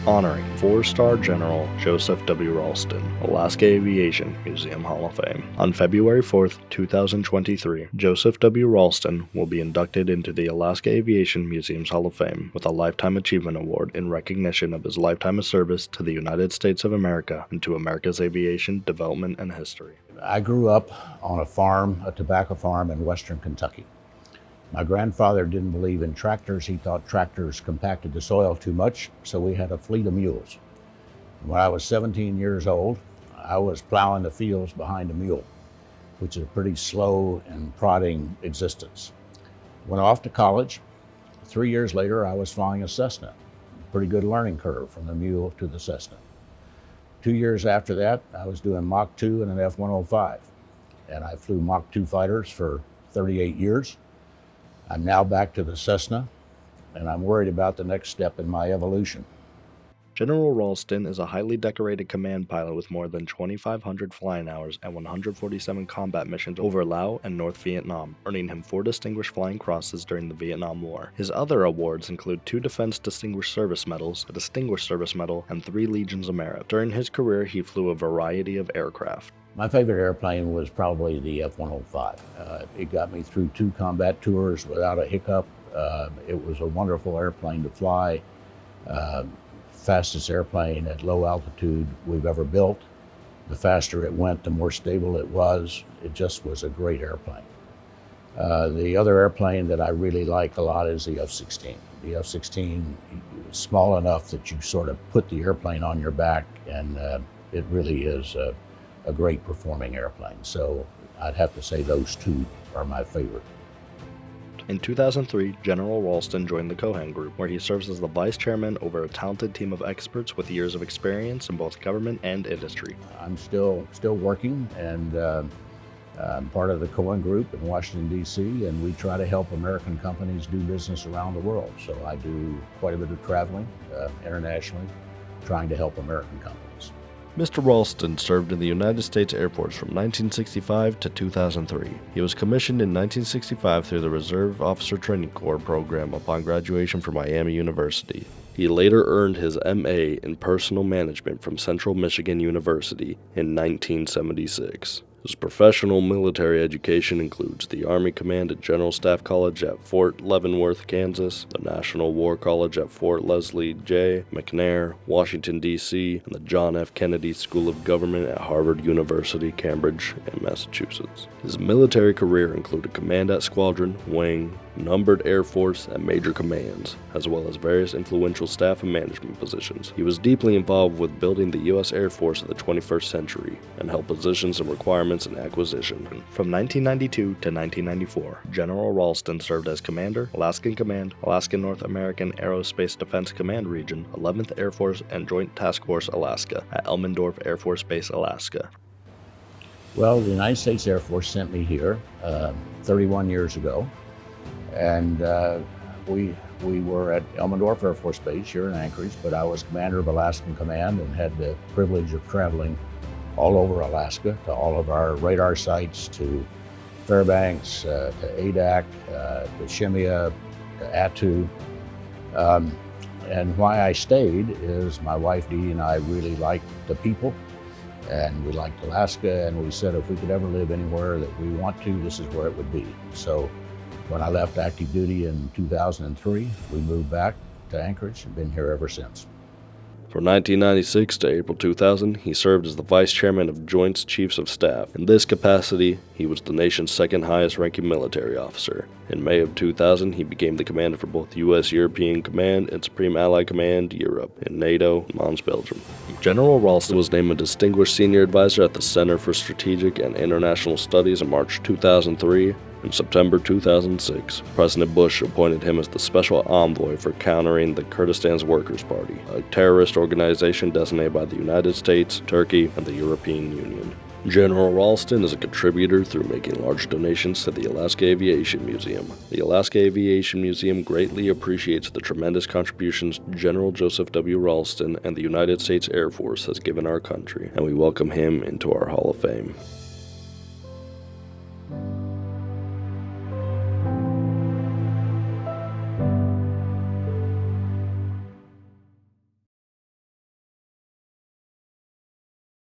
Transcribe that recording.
honoring 4-star General Joseph W. Ralston, Alaska Aviation Museum Hall of Fame. On February 4, 2023, Joseph W. Ralston will be inducted into the Alaska Aviation Museum's Hall of Fame with a Lifetime Achievement Award in recognition of his lifetime of service to the United States of America and to America's aviation development and history. I grew up on a farm, a tobacco farm in western Kentucky. My grandfather didn't believe in tractors. He thought tractors compacted the soil too much, so we had a fleet of mules. When I was 17 years old, I was plowing the fields behind a mule, which is a pretty slow and prodding existence. Went off to college. 3 years later, I was flying a Cessna. Pretty good learning curve from the mule to the Cessna. 2 years after that, I was doing Mach 2 and an F-105. And I flew Mach 2 fighters for 38 years. I'm now back to the Cessna, and I'm worried about the next step in my evolution. General Ralston is a highly decorated command pilot with more than 2,500 flying hours and 147 combat missions over Laos and North Vietnam, earning him 4 Distinguished Flying Crosses during the Vietnam War. His other awards include 2 Defense Distinguished Service Medals, a Distinguished Service Medal, and 3 Legions of Merit. During his career, he flew a variety of aircraft. My favorite airplane was probably the F-105. It got me through 2 combat tours without a hiccup. It was a wonderful airplane to fly. Fastest airplane at low altitude we've ever built. The faster it went, the more stable it was. It just was a great airplane. The other airplane that I really like a lot is the F-16. The F-16 is small enough that you sort of put the airplane on your back, and it really is a great performing airplane. So I'd have to say those 2 are my favorite. In 2003, General Ralston joined the Cohen Group, where he serves as the vice chairman over a talented team of experts with years of experience in both government and industry. I'm still working, and I'm part of the Cohen Group in Washington, D.C., and we try to help American companies do business around the world. So I do quite a bit of traveling internationally, trying to help American companies. Mr. Ralston served in the United States Air Force from 1965 to 2003. He was commissioned in 1965 through the Reserve Officer Training Corps program upon graduation from Miami University. He later earned his M.A. in Personal Management from Central Michigan University in 1976. His professional military education includes the Army Command and General Staff College at Fort Leavenworth, Kansas, the National War College at Fort Leslie J. McNair, Washington, D.C., and the John F. Kennedy School of Government at Harvard University, Cambridge, and Massachusetts. His military career included command at squadron, wing, numbered Air Force, and major commands, as well as various influential staff and management positions. He was deeply involved with building the U.S. Air Force of the 21st century and held positions in requirements and acquisition. From 1992 to 1994, General Ralston served as Commander, Alaskan Command, Alaska North American Aerospace Defense Command Region, 11th Air Force and Joint Task Force Alaska at Elmendorf Air Force Base, Alaska. Well, the United States Air Force sent me here 31 years ago. And we were at Elmendorf Air Force Base here in Anchorage, but I was commander of Alaskan Command and had the privilege of traveling all over Alaska to all of our radar sites, to Fairbanks, to Adak, to Shemya, to Attu. And why I stayed is my wife Dee and I really liked the people, and we liked Alaska, and we said if we could ever live anywhere that we want to, this is where it would be. So when I left active duty in 2003, we moved back to Anchorage and been here ever since. From 1996 to April 2000, he served as the Vice Chairman of Joint Chiefs of Staff. In this capacity, he was the nation's second highest ranking military officer. In May of 2000, he became the commander for both U.S. European Command and Supreme Allied Command Europe in NATO, Mons, Belgium. General Ralston was named a Distinguished Senior Advisor at the Center for Strategic and International Studies in March 2003. In September 2006, President Bush appointed him as the Special Envoy for countering the Kurdistan's Workers' Party, a terrorist organization designated by the United States, Turkey, and the European Union. General Ralston is a contributor through making large donations to the Alaska Aviation Museum. The Alaska Aviation Museum greatly appreciates the tremendous contributions General Joseph W. Ralston and the United States Air Force has given our country, and we welcome him into our Hall of Fame.